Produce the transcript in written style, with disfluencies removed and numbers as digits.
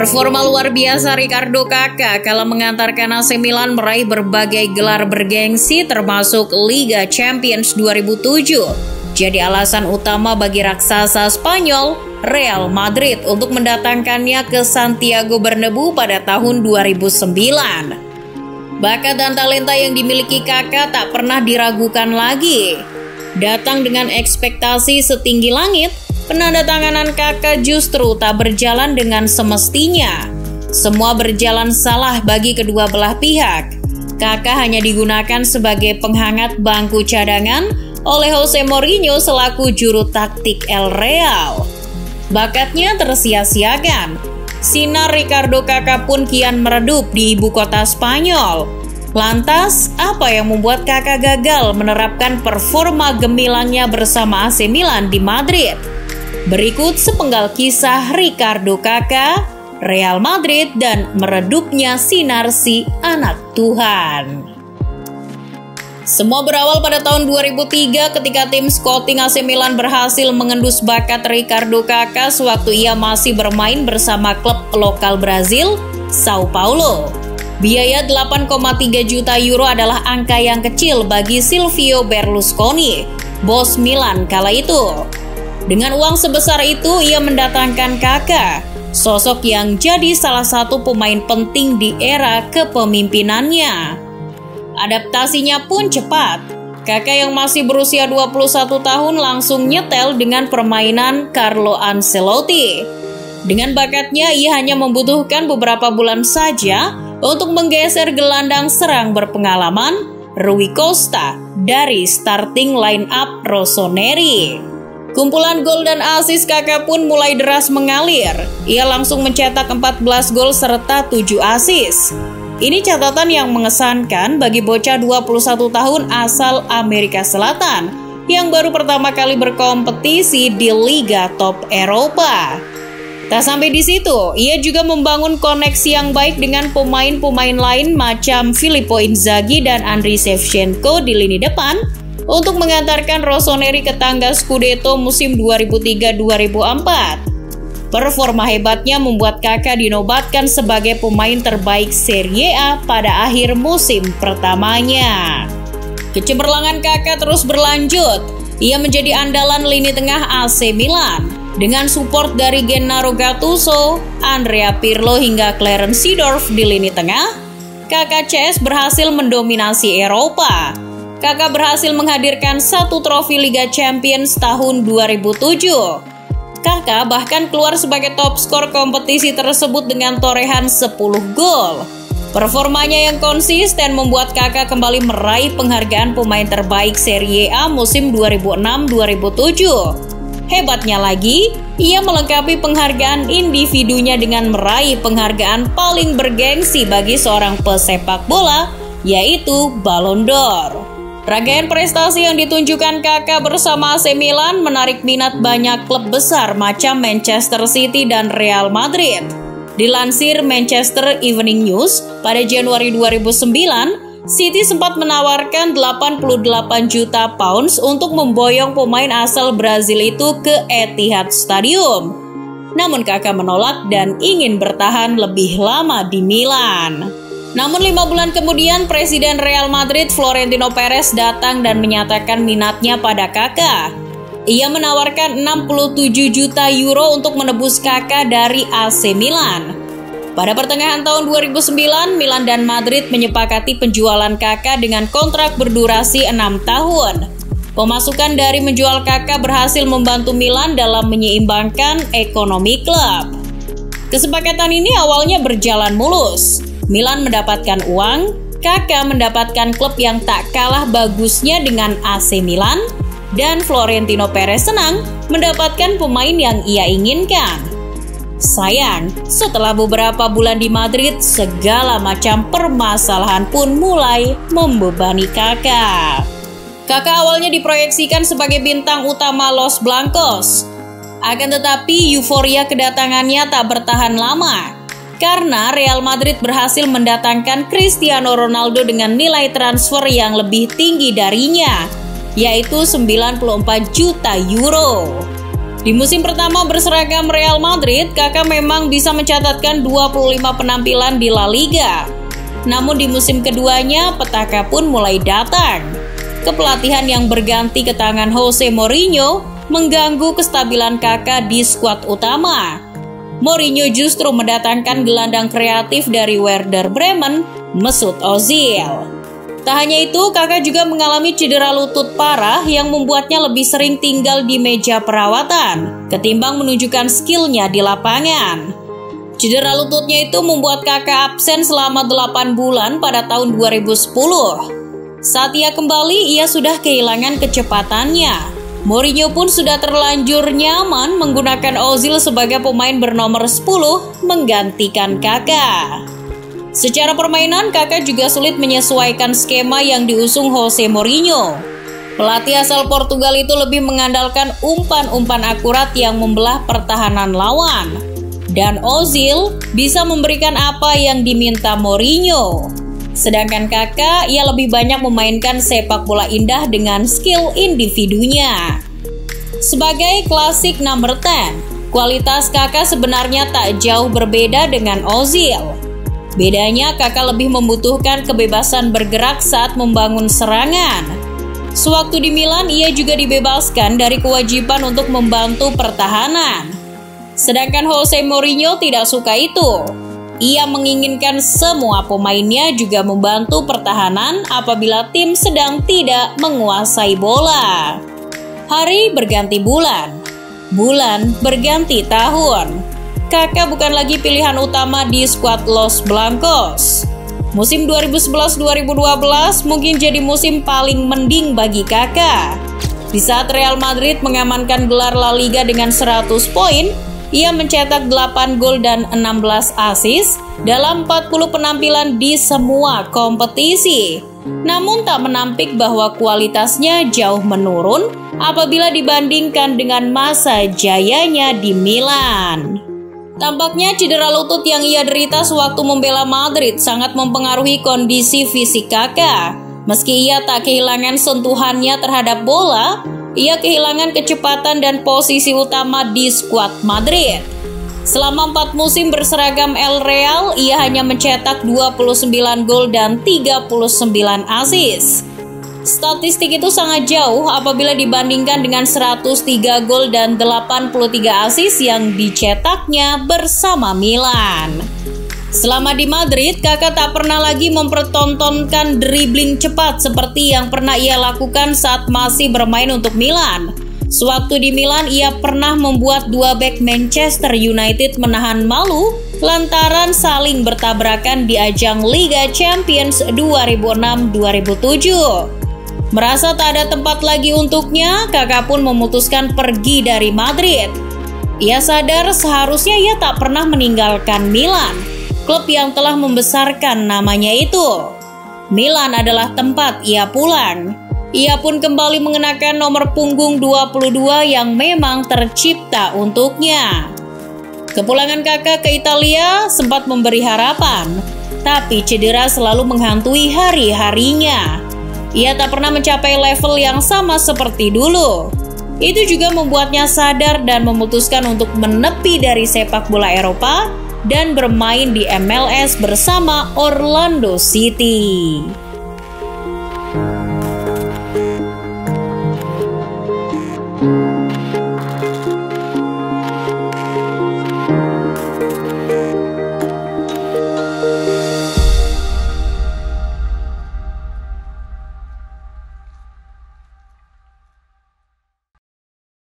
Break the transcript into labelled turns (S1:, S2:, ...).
S1: Performa luar biasa Ricardo Kakak kala mengantarkan AC Milan meraih berbagai gelar bergengsi termasuk Liga Champions 2007. Jadi alasan utama bagi raksasa Spanyol, Real Madrid untuk mendatangkannya ke Santiago Bernabeu pada tahun 2009. Bakat dan talenta yang dimiliki Kakak tak pernah diragukan lagi. Datang dengan ekspektasi setinggi langit, penandatanganan Kakak justru tak berjalan dengan semestinya. Semua berjalan salah bagi kedua belah pihak. Kakak hanya digunakan sebagai penghangat bangku cadangan oleh Jose Mourinho selaku juru taktik El Real. Bakatnya tersia-siakan. Sinar Ricardo Kakak pun kian meredup di ibu kota Spanyol. Lantas, apa yang membuat Kakak gagal menerapkan performa gemilangnya bersama AC Milan di Madrid? Berikut sepenggal kisah Ricardo Kakak, Real Madrid, dan meredupnya sinar si anak Tuhan. Semua berawal pada tahun 2003 ketika tim scouting AC Milan berhasil mengendus bakat Ricardo Kakak sewaktu ia masih bermain bersama klub lokal Brazil, Sao Paulo. Biaya 8,3 juta euro adalah angka yang kecil bagi Silvio Berlusconi, bos Milan kala itu. Dengan uang sebesar itu, ia mendatangkan Kakak, sosok yang jadi salah satu pemain penting di era kepemimpinannya. Adaptasinya pun cepat. Kakak yang masih berusia 21 tahun langsung nyetel dengan permainan Carlo Ancelotti. Dengan bakatnya, ia hanya membutuhkan beberapa bulan saja untuk menggeser gelandang serang berpengalaman Rui Costa dari starting line-up Rossoneri. Kumpulan gol dan assist Kakak pun mulai deras mengalir. Ia langsung mencetak 14 gol serta 7 assist. Ini catatan yang mengesankan bagi bocah 21 tahun asal Amerika Selatan yang baru pertama kali berkompetisi di Liga Top Eropa. Tak sampai di situ, ia juga membangun koneksi yang baik dengan pemain-pemain lain macam Filippo Inzaghi dan Andriy Shevchenko di lini depan untuk mengantarkan Rossoneri ke tangga Scudetto musim 2003-2004. Performa hebatnya membuat Kakak dinobatkan sebagai pemain terbaik Serie A pada akhir musim pertamanya. Kecemerlangan Kakak terus berlanjut. Ia menjadi andalan lini tengah AC Milan. Dengan support dari Gennaro Gattuso, Andrea Pirlo hingga Clarence Seedorf di lini tengah, Kakak CS berhasil mendominasi Eropa. Kakak berhasil menghadirkan 1 trofi Liga Champions tahun 2007. Kakak bahkan keluar sebagai top skor kompetisi tersebut dengan torehan 10 gol. Performanya yang konsisten membuat Kakak kembali meraih penghargaan pemain terbaik Serie A musim 2006-2007. Hebatnya lagi, ia melengkapi penghargaan individunya dengan meraih penghargaan paling bergengsi bagi seorang pesepak bola, yaitu Ballon d'Or. Rangkaian prestasi yang ditunjukkan Kakak bersama AC Milan menarik minat banyak klub besar macam Manchester City dan Real Madrid. Dilansir Manchester Evening News, pada Januari 2009, City sempat menawarkan 88 juta pounds untuk memboyong pemain asal Brazil itu ke Etihad Stadium. Namun Kakak menolak dan ingin bertahan lebih lama di Milan. Namun 5 bulan kemudian Presiden Real Madrid Florentino Perez datang dan menyatakan minatnya pada Kakak. Ia menawarkan 67 juta euro untuk menebus Kakak dari AC Milan. Pada pertengahan tahun 2009, Milan dan Madrid menyepakati penjualan Kakak dengan kontrak berdurasi 6 tahun. Pemasukan dari menjual Kakak berhasil membantu Milan dalam menyeimbangkan ekonomi klub. Kesepakatan ini awalnya berjalan mulus. Milan mendapatkan uang, Kakak mendapatkan klub yang tak kalah bagusnya dengan AC Milan, dan Florentino Perez senang mendapatkan pemain yang ia inginkan. Sayang, setelah beberapa bulan di Madrid, segala macam permasalahan pun mulai membebani Kakak. Kakak awalnya diproyeksikan sebagai bintang utama Los Blancos. Akan tetapi euforia kedatangannya tak bertahan lama. Karena Real Madrid berhasil mendatangkan Cristiano Ronaldo dengan nilai transfer yang lebih tinggi darinya, yaitu 94 juta euro. Di musim pertama berseragam Real Madrid, Kakak memang bisa mencatatkan 25 penampilan di La Liga. Namun di musim keduanya, petaka pun mulai datang. Kepelatihan yang berganti ke tangan Jose Mourinho mengganggu kestabilan Kakak di skuad utama. Mourinho justru mendatangkan gelandang kreatif dari Werder Bremen, Mesut Ozil. Tak hanya itu, Kakak juga mengalami cedera lutut parah yang membuatnya lebih sering tinggal di meja perawatan ketimbang menunjukkan skillnya di lapangan. Cedera lututnya itu membuat Kakak absen selama 8 bulan pada tahun 2010. Saat ia kembali, ia sudah kehilangan kecepatannya. Mourinho pun sudah terlanjur nyaman menggunakan Ozil sebagai pemain bernomor 10 menggantikan Kakak. Secara permainan, Kakak juga sulit menyesuaikan skema yang diusung Jose Mourinho. Pelatih asal Portugal itu lebih mengandalkan umpan-umpan akurat yang membelah pertahanan lawan. Dan Ozil bisa memberikan apa yang diminta Mourinho. Sedangkan Kakak, ia lebih banyak memainkan sepak bola indah dengan skill individunya. Sebagai klasik number 10, kualitas Kakak sebenarnya tak jauh berbeda dengan Ozil. Bedanya, Kakak lebih membutuhkan kebebasan bergerak saat membangun serangan. Sewaktu di Milan, ia juga dibebaskan dari kewajiban untuk membantu pertahanan. Sedangkan Jose Mourinho tidak suka itu. Ia menginginkan semua pemainnya juga membantu pertahanan apabila tim sedang tidak menguasai bola. Hari berganti bulan, bulan berganti tahun. Kakak bukan lagi pilihan utama di skuad Los Blancos. Musim 2011-2012 mungkin jadi musim paling mending bagi Kakak. Di saat Real Madrid mengamankan gelar La Liga dengan 100 poin, ia mencetak 8 gol dan 16 assist dalam 40 penampilan di semua kompetisi. Namun tak menampik bahwa kualitasnya jauh menurun apabila dibandingkan dengan masa jayanya di Milan. Tampaknya cedera lutut yang ia derita sewaktu membela Madrid sangat mempengaruhi kondisi fisik Kakak. Meski ia tak kehilangan sentuhannya terhadap bola, ia kehilangan kecepatan dan posisi utama di skuad Madrid. Selama 4 musim berseragam El Real, ia hanya mencetak 29 gol dan 39 assist. Statistik itu sangat jauh apabila dibandingkan dengan 103 gol dan 83 assist yang dicetaknya bersama Milan. Selama di Madrid, Kakak tak pernah lagi mempertontonkan dribbling cepat seperti yang pernah ia lakukan saat masih bermain untuk Milan. Sewaktu di Milan, ia pernah membuat 2 bek Manchester United menahan malu lantaran saling bertabrakan di ajang Liga Champions 2006-2007. Merasa tak ada tempat lagi untuknya, Kakak pun memutuskan pergi dari Madrid. Ia sadar seharusnya ia tak pernah meninggalkan Milan, klub yang telah membesarkan namanya itu. Milan adalah tempat ia pulang. Ia pun kembali mengenakan nomor punggung 22 yang memang tercipta untuknya. Kepulangan Kakak ke Italia sempat memberi harapan, tapi cedera selalu menghantui hari-harinya. Ia tak pernah mencapai level yang sama seperti dulu. Itu juga membuatnya sadar dan memutuskan untuk menepi dari sepak bola Eropa dan bermain di MLS bersama Orlando City.